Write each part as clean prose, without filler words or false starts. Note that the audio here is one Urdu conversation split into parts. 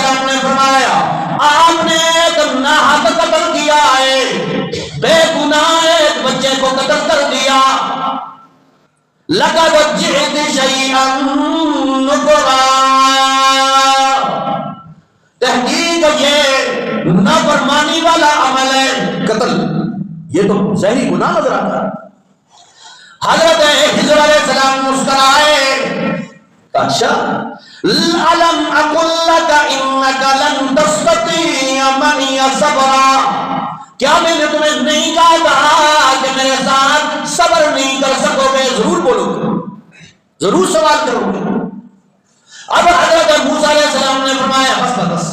السلام نے فرمایا آپ نے ایک ناحق قتل کیا ہے، بے گناہ ایک بچے کو قتل کر دیا، لقد جئت شیئا نکرا، تحقیق یہ نافرمانی والا عمل ہے قتل، یہ تو ظاہری گناہ نظر آتا ہے۔ حضرت خضر علیہ السلام مسکرائے، اچھا لَلَمْ أَقُلْ لَكَ إِنَّكَ لَن تَسْتَطِيعَ مَعِيَ صَبْرًا، کیا میں نے تمہیں نہیں کہا تھا کہ میرے ساتھ صبر نہیں کر سکو گے؟ ضرور بولو گے، ضرور سوال کرو گے۔ اب حضرت موسیٰ علیہ السلام نے فرمایا بس بس،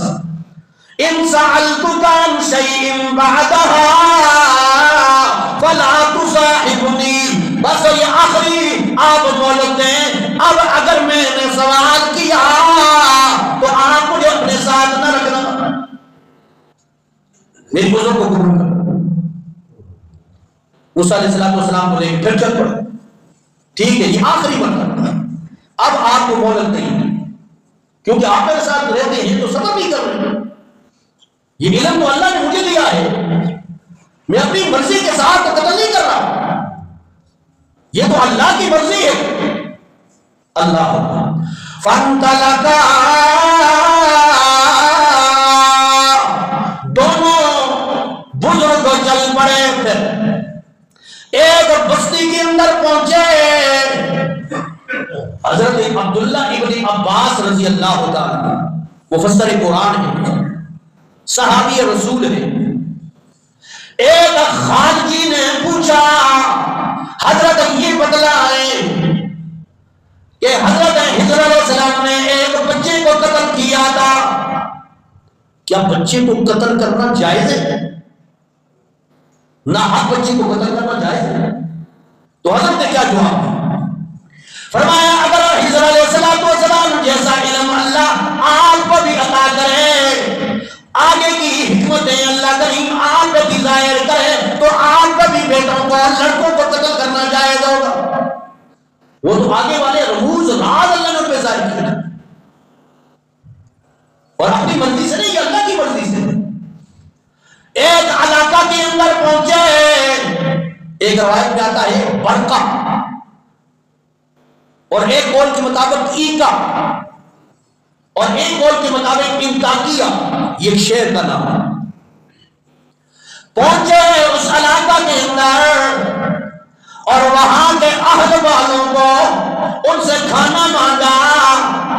إِن سَأَلْتُكَ عَنْ شَيْءٍ بَعْدَهَا فَلَا تُصَاحِبْنِي، بس یہ آخری آپ مولت دیں، اب اگر میں نے سوال کیا تو آپ مجھے اپنے ساتھ نہ رکھنا، میری بزرگ کو قبول کرو۔ موسیٰ علیہ السلام کو لے کے پھر چل پڑے، ٹھیک ہے یہ آخری مرتبہ، اب آپ کو مولت نہیں، کیونکہ آپ میرے ساتھ رہتے ہیں تو صبر نہیں کر رہے، یہ علم تو اللہ نے مجھے دیا ہے، میں اپنی مرضی کے ساتھ تو قتل نہیں کر رہا، یہ تو اللہ کی مرضی ہے۔ اللہ فَانْطَلَقَا، دونوں بزرگ چل پڑے، پھر ایک بستی کے اندر پہنچے۔ حضرت عبداللہ ابن عباس رضی اللہ تعالیٰ مفسر قرآن ہے، صحابی رسول ہے، ایک خارجی نے پوچھا حضرت یہ بتلائے کہ حضرت خضر علیہ السلام نے ایک بچے کو قتل کیا تھا، کیا بچے کو قتل کرنا جائز ہے؟ ناحق بچے کو قتل کرنا جائز ہے؟ تو حضرت نے کیا جواب دیا؟ فرمایا اگر خضر علیہ السلام جیسا علم اللہ آپ کو بھی عطا کرے، آگے کی حکمتیں اللہ کریم آپ کو بھی ظاہر کرے، تو آپ کو بھی بیٹوں کو لڑکوں کو قتل کرنا جائز ہوگا۔ وہ تو آگے والے رموز راز اللہ نے ان پہ ظاہر کیا، اور اپنی مرضی سے نہیں، یہ اللہ کی مرضی سے۔ ایک علاقہ کے اندر پہنچے، ایک روایت میں آتا ہے برقہ، اور ایک قول کے مطابق ایکا، اور ایک قول کے مطابق انتاکیہ، یہ ایک شہر کا نام ہے۔ پہنچے اس علاقہ کے اندر اور وہاں کے اہل والوں کو ان سے کھانا مانگا،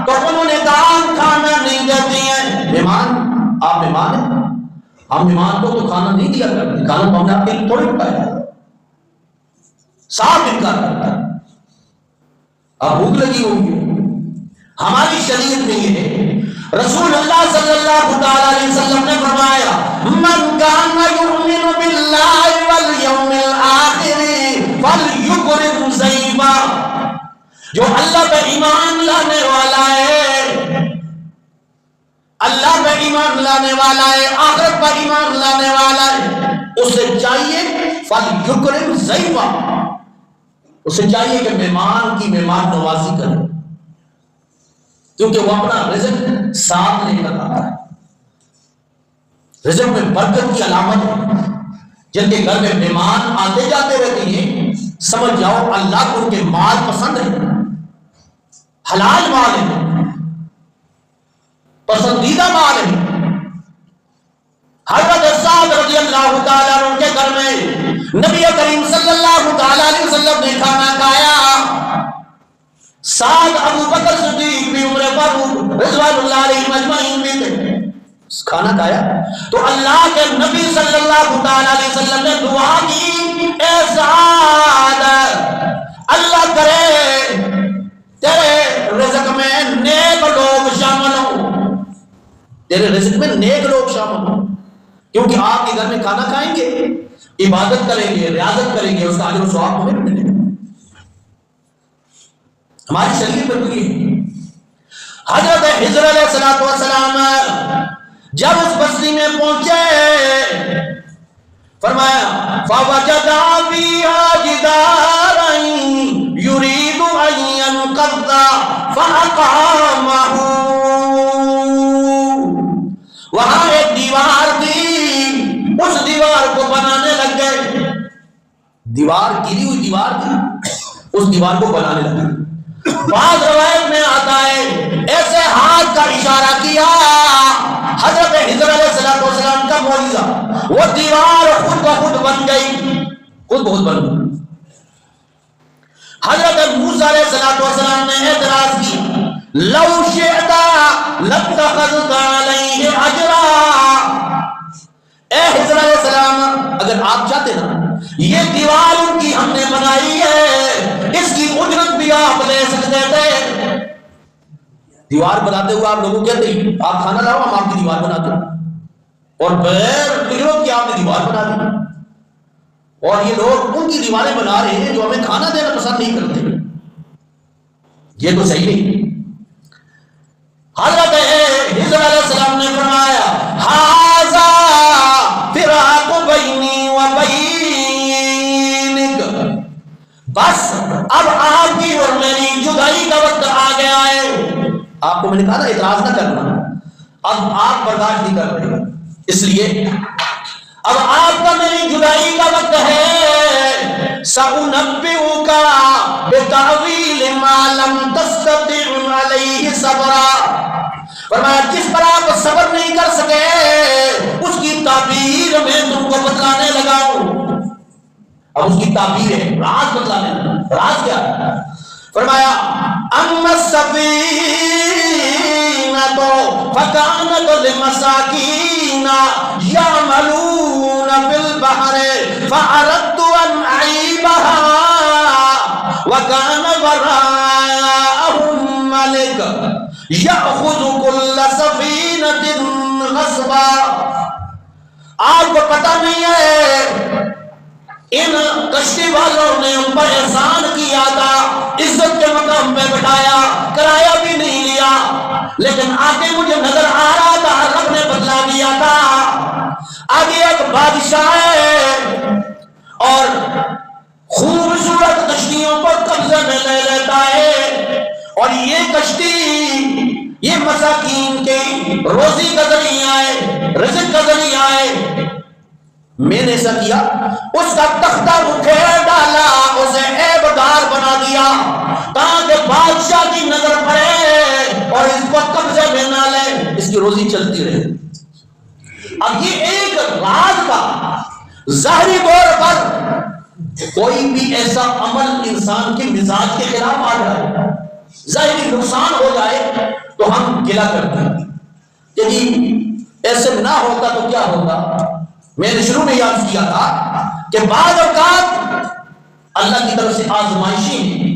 تو انہوں نے کہا کھانا نہیں دیتی ہیں۔ مہمان، آپ مہمان ہیں، ہم مہمان کو تو کھانا نہیں دیا کرتے، کھانا تو ہم نے آپ کے لیے تھوڑی پکایا، صاف انکار کرتا ہے، آپ بھوک لگی ہوگی۔ ہماری شریعت میں یہ ہے، رسول اللہ صلی اللہ علیہ وسلم نے فرمایا من کان یؤمن باللہ والیوم الآخر فلیکرم ضیفہ، جو اللہ پہ ایمان لانے والا ہے، اللہ پہ ایمان لانے والا ہے، آخرت پر ایمان لانے والا ہے، اسے چاہیے فلیکرم ضیفہ، اسے چاہیے کہ مہمان کی مہمان نوازی کرے، کیونکہ وہ اپنا رزق ساتھ لے کر آتا ہے۔ رزق میں برکت کی علامت ہے، جن کے گھر میں مہمان آتے جاتے رہتے ہیں، سمجھ جاؤ اللہ کو ان کے مال پسند ہے، حلال مال ہے، پسندیدہ مال ہے۔ حضرت سعد رضی اللہ تعالیٰ عنہ کے گھر میں نبی کریم صلی اللہ تعالیٰ علیہ وسلم نے کھانا کھایا، سعد ابو بکر صدیق بھی عمر فاروق رضوان اللہ علیہ مجمعین بھی تھے، کھانا کھایا تو اللہ کے نبی صلی اللہ تعالیٰ علیہ وسلم نے دعا کی، اے سعد اللہ کرے تیرے رزق میں نیک لوگ شامل ہوں، تیرے رزق میں نیک لوگ شامل ہوں، کیونکہ آپ کے گھر میں کھانا کھائیں گے، عبادت کریں گے، ریاضت کریں گے، اس کا اجر و ثواب ہمیں ملے گا۔ ہماری شریعت میں تو یہ حضرت خضر علیہ السلام جب اس بستی میں پہنچے، فرمایا فَوَجَدَا فِيهَا جِدَارًا يُرِيدُ أَن يَنْقَضَّ فَأَقَامَهُ، وہاں ایک دیوار تھی، اس دیوار کو بنانے لگ گئے. دیوار گری ہوئی دیوار تھی، اس دیوار کو بنانے لگے. بعض روایت میں آتا ہے ایسے ہاتھ کا اشارہ کیا، حضرت خضر علیہ السلام کا معجزہ، وہ دیوار خود بخود بن گئی، خود بخود بن گئی. حضرت موسیٰ علیہ السلام نے اعتراض کی، لو شئت لاتخذت علیہ اجرا. اے خضر علیہ السلام، اگر آپ چاہتے نا، یہ دیوار ان کی ہم نے بنائی ہے، اس کی اجرت بھی آپ لے سکتے تھے. دیوار بناتے ہوئے آپ لوگوں کہتے ہیں آپ کھانا لاؤ، ہم آپ کی دیوار بناتے ہیں، اور بغیر اجرت کی آپ نے دیوار بنا دی. اور یہ لوگ ان کی دیواریں بنا رہے ہیں جو ہمیں کھانا دینا پسند نہیں کرتے. یہ تو صحیح نہیں. حضرت خضر علیہ السلام نے فرمایا ھذا فراق بینی و بینک، بس اب آپ کی اور میری جدائی کا وقت آ گیا ہے. آپ کو میں نے کہا نا اعتراض نہ کرنا، اب آپ برداشت نہیں کر رہے، اس لیے اب آپ کا میری جدائی کا وقت ہے. سأنبئک بتأویل ما لم تستطع علیہ صبرا. فرمایا جس پر آپ صبر نہیں کر سکے اس کی تعبیر میں تم کو بتلانے لگا ہوں. اب اس کی تعبیر ہے، راز بتلانے لگا. راز کیا ہے؟ فرمایا اما السفینۃ فکانت لمساکین یعملون فی البحر فاردت ان اعیبها وکان وراءهم ملک یأخذ کل سفینۃ غصبا. آپ کو پتہ نہیں ہے ان کشتی والوں نے ہم پر احسان کیا تھا، عزت کے مقام پہ بٹھایا، کرایہ بھی نہیں لیا، لیکن آگے مجھے نظر آ رہا تھا رب نے بدلا دیا تھا. آگے ایک بادشاہ ہے اور خوبصورت کشتیوں کو قبضے میں لے لیتا ہے، اور یہ کشتی یہ مساکین کے روزی کا ذریعہ ہے، رزق کا ذریعہ ہے. میں نے ایسا کیا، اس کا تختہ اکھیڑ ڈالا، اسے عیبدار بنا دیا تاکہ بادشاہ کی نظر پڑے اور اس کو قبضے میں نہ لے، اس کی روزی چلتی رہے. اب یہ ایک راز کا ظاہری طور پر کوئی بھی ایسا عمل انسان کے مزاج کے خلاف آ جائے، ظاہری نقصان ہو جائے تو ہم گلہ کرتے ہیں کہ جی ایسے نہ ہوتا تو کیا ہوتا. میں نے شروع میں یاد کیا تھا کہ بعض اوقات اللہ کی طرف سے آزمائشی ہیں،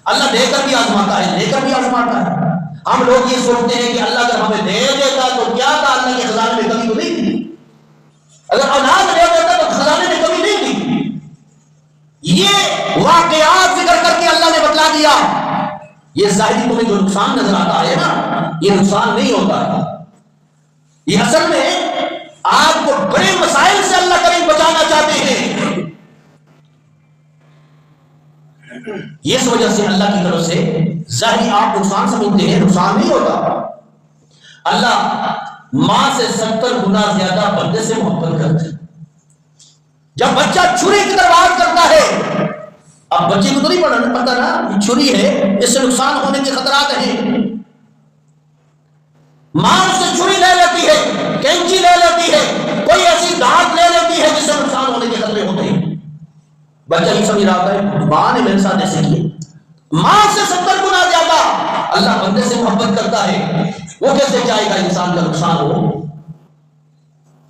اللہ دے کر بھی آزماتا ہے، لے کر بھی آزماتا ہے. ہم لوگ یہ سوچتے ہیں کہ اللہ اگر ہمیں دے دیتا تو کیا تھا، اللہ کے خزانے میں کمی تو نہیں تھی. اگر اولاد دے دیتا تو خزانے میں کمی نہیں تھی. یہ واقعات ذکر کر کے اللہ نے بتلا دیا. یہ ظاہری تمہیں جو نقصان نظر آتا ہے نا، یہ نقصان نہیں ہوتا ہے. یہ اصل میں آپ کو بڑے مسائل سے اللہ کریم بچانا چاہتے ہیں. اس وجہ سے اللہ کی طرف سے ظاہری آپ نقصان سمجھتے ہیں، نقصان نہیں ہوتا. اللہ ماں سے 70 گنا زیادہ بندے سے محبت کرتا ہے. جب بچہ چھری کی طرف وار کرتا ہے، اب بچے کو تو نہیں پتا نا یہ چھری ہے، اس سے نقصان ہونے کے خطرات ہیں. ماں اس سے چھری لے لیتی ہے، کینچی لے لیتی ہے، کوئی ایسی دھات لے لیتی ہے جس سے نقصان ہونے کے خطرے ہوتے ہیں. بچہ یہ سمجھ رہا ہے ماں نے میرے ساتھ ایسے کیا. ماں سے 70 گنا زیادہ اللہ بندے سے محبت کرتا ہے. وہ کیسے چاہے گا انسان کا نقصان ہو.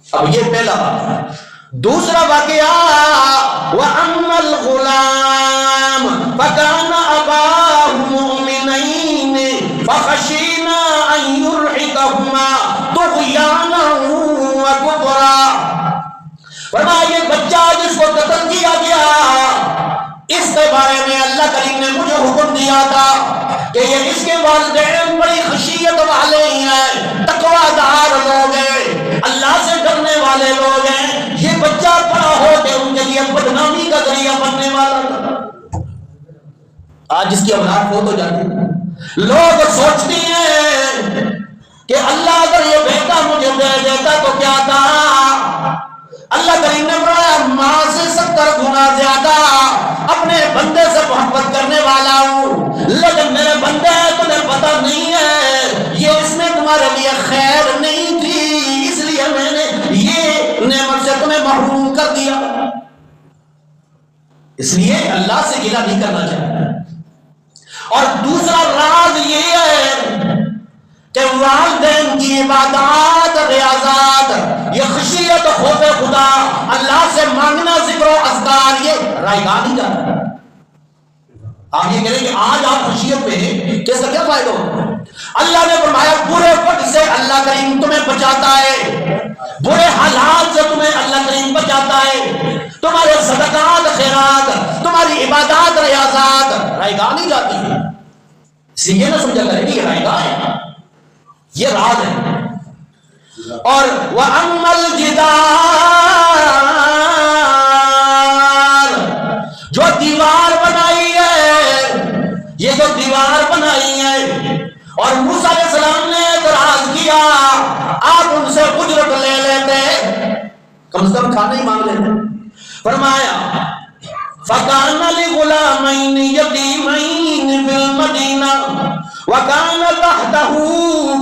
اب یہ پہلا بات ہے. دوسرا واقعہ وَأَمَّا الْغُلَامُ فَكَانَ أَبَاهُ مُؤْمِنَيْنِ فَخَشِينَا أَن يُرْهِقَهُمَا طُغْيَانًا وَكُفْرًا. فرمایا یہ بچہ جس کو قتل کیا گیا، اس کے بارے میں اللہ کریم نے مجھے حکم دیا تھا کہ یہ اس کے والدین بڑی خشیت والے ہیں، تقوی دار لوگ ہیں، اللہ سے ڈرنے والے لوگ ہیں. یہ بچہ بڑا ہو کے ان کے لیے بدنامی کا ذریعہ بننے والا تھا. آج جس کی اولاد فوت ہو جاتی ہے، لوگ سوچتی ہیں کہ اللہ اگر یہ بیٹا مجھے دے دیتا تو کیا تھا؟ اللہ کریم نے فرمایا ماں سے 70 گنا زیادہ اپنے بندے سے محبت کرنے والا ہوں، لیکن میرے بندے تمہیں پتہ نہیں ہے یہ اس میں تمہارے لیے خیر نہیں تھی، اس لیے میں نے یہ نعمت سے تمہیں محروم کر دیا۔ اس لیے اللہ سے گلہ نہیں کرنا چاہیے۔ اور دوسرا راز یہ ہے کہ والدین کی عبادات، ریاضات، یہ خشیت خوف خدا، اللہ سے مانگنا، ذکر و اذکار، یہ رائگاں نہیں جاتا۔ آپ یہ کہہ رہے کہ آج آپ خشیت پہ ہیں، کس کا کیا فائدہ ہو؟ اللہ نے فرمایا برے وقت سے اللہ کریم تمہیں بچاتا ہے، برے حالات سے تمہیں اللہ کریم بچاتا ہے، تمہارے صدقات، خیرات، تمہاری عبادات، ریاضات رائگاں نہیں جاتی ہے۔ اس لیے نہ سمجھا کرے کہ یہ رائگاں ہے، یہ راز ہے۔ اور وَأَمَّا الْجِدَارُ، جو دیوار بنائی ہے، یہ جو دیوار بنائی ہے، اور موسیٰ علیہ السلام نے اعتراض کیا آپ ان سے اجرت لے لیتے، کم سے کم کھانا ہی مانگ لیتے۔ فرمایا فَكَانَ لِغُلَامَيْنِ يَتِيمَيْنِ فِي الْمَدِينَةِ وَكَانَ تَحْتَهُ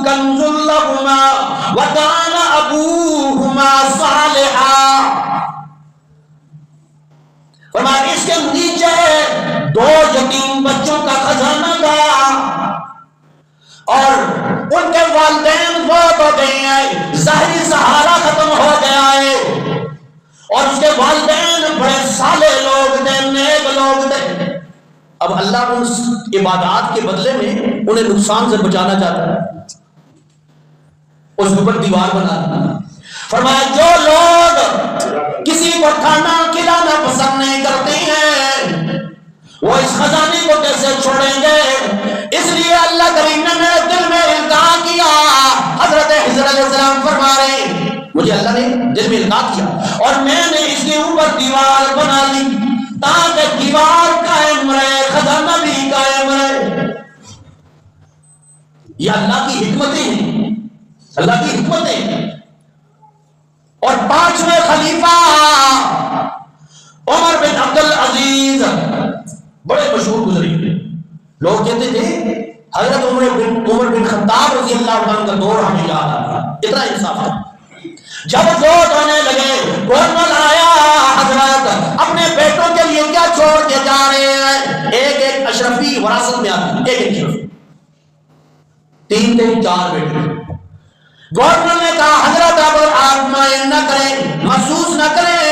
كَنْزٌ لَهُمَا وَكَانَ أَبُوهُمَا صَالِحًا۔ فرمایا اس کے نیچے 2 یتیم بچوں کا خزانہ تھا، اور ان کے والدین فوت ہو گئے ہیں، ظاہری سہارا ختم ہو گیا ہے، اور اس کے والدین بڑے صالح لوگ تھے، نیک لوگ تھے۔ اب اللہ ان عبادات کے بدلے میں انہیں نقصان سے بچانا چاہتا ہے، اس کے اوپر دیوار بنا دی۔ فرمایا جو لوگ کسی کو کھانا کھلانا پسند نہیں کرتے ہیں وہ اس خزانے کو کیسے چھوڑیں گے؟ اس لیے اللہ کریم نے میرے دل میں القاء کیا۔ حضرت خضر علیہ السلام فرما رہے ہیں مجھے اللہ نے دل میں القاء کیا اور میں نے اس کے اوپر دیوار بنا لی تاکہ دیوار قائم رہے، خزانہ بھی قائم رہے۔ یہ اللہ کی حکمتیں ہیں، اللہ کی حکمتیں ہیں۔ اور 5ویں خلیفہ عمر بن عبد العزیز بڑے مشہور گزرے، لوگ کہتے تھے حضرت عمر بن خطاب رضی اللہ عنہ کا دور ہمیں یاد آتا، اتنا انصاف تھا۔ جب ووٹ ہونے لگے، گورنر آیا، حضرت اپنے بیٹوں کے لیے کیا چھوڑ کے جا رہے ہیں؟ ایک اشرفی وراثت میں آتی، ایک اشرفی، 3 تھے 4 بیٹے۔ گورنر نے کہا حضرت اب آپ مائل نہ کریں، محسوس نہ کریں،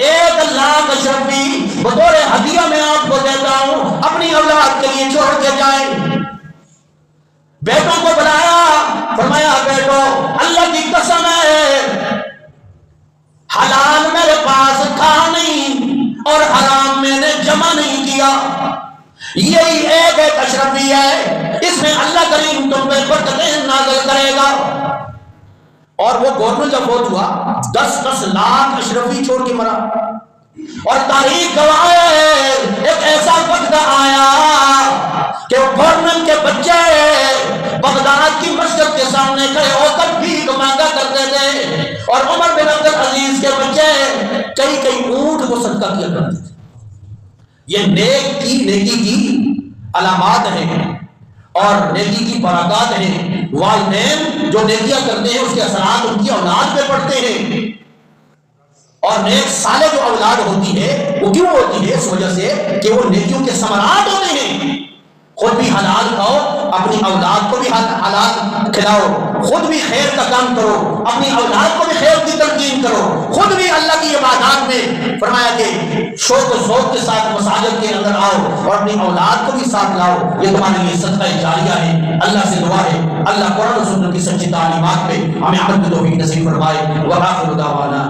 1 لاکھ اشرفی بطور ہدیہ میں آپ کو دیتا ہوں، اپنی اولاد کے لیے چھوڑ کے جائیں۔ بیٹوں کو بلایا، فرمایا بیٹو اللہ کی قسم ہے حلال میرے پاس تھا نہیں اور حرام میں نے جمع نہیں کیا، یہی ایک اشرفی ہے، اس میں اللہ کریم تم پہ برکتیں نازل کرے گا۔ اور وہ گورنر جب فوت ہوا 10 لاکھ اشرفی چھوڑ کے مرا، اور تاریخ گواہ ہے ایک ایسا وقت آیا کہ گورنر کے بچے بغداد کی مسجد کے سامنے کھڑے ہو کر بھیک مانگا کرتے تھے، اور عمر بن عبد العزیز کے بچے کئی اونٹ کو صدقہ کیا کرتے تھے۔ یہ نیکی کی علامات ہیں اور نیکی کی برکات ہیں۔ والدین جو نیکیاں کرتے ہیں اس کے اثرات ان کی اولاد پہ پڑتے ہیں، اور نیک صالح جو اولاد ہوتی ہے وہ کیوں ہوتی ہے؟ اس وجہ سے کہ وہ نیکیوں کے ثمرات ہوتے ہیں۔ خود بھی حلال کھاؤ، اپنی اولاد کو بھی حلال کھلاؤ، خود بھی خیر کا کام کرو، اپنی اولاد کو بھی خیر کی تلقین کرو، خود بھی اللہ کی عبادات میں فرمایا کہ شوق و ذوق کے ساتھ مساجد کے اندر آؤ اور اپنی اولاد کو بھی ساتھ لاؤ، یہ تمہارے لیے صدقہ جاریہ ہے۔ اللہ سے دعا ہے اللہ قرآن و سنت کی سچی تعلیمات پہ ہمیں عمل کی توفیق نصیب فرمائے۔ وآخر دعوانا